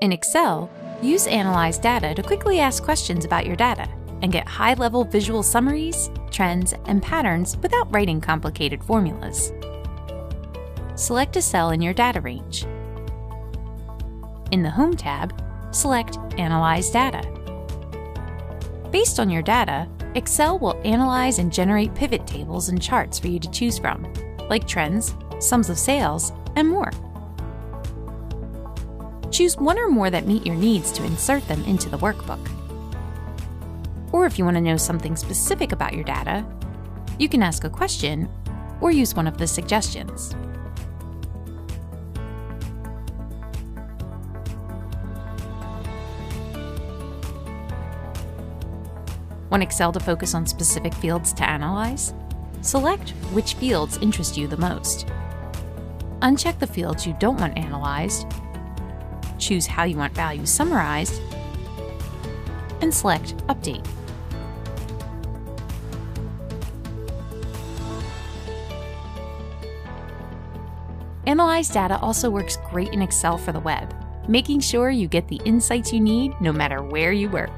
In Excel, use Analyze Data to quickly ask questions about your data and get high-level visual summaries, trends, and patterns without writing complicated formulas. Select a cell in your data range. In the Home tab, select Analyze Data. Based on your data, Excel will analyze and generate pivot tables and charts for you to choose from, like trends, sums of sales, and more. Choose one or more that meet your needs to insert them into the workbook. Or if you want to know something specific about your data, you can ask a question or use one of the suggestions. Want Excel to focus on specific fields to analyze? Select which fields interest you the most. Uncheck the fields you don't want analyzed, choose how you want values summarized, and select Update. Analyze Data also works great in Excel for the web, making sure you get the insights you need no matter where you work.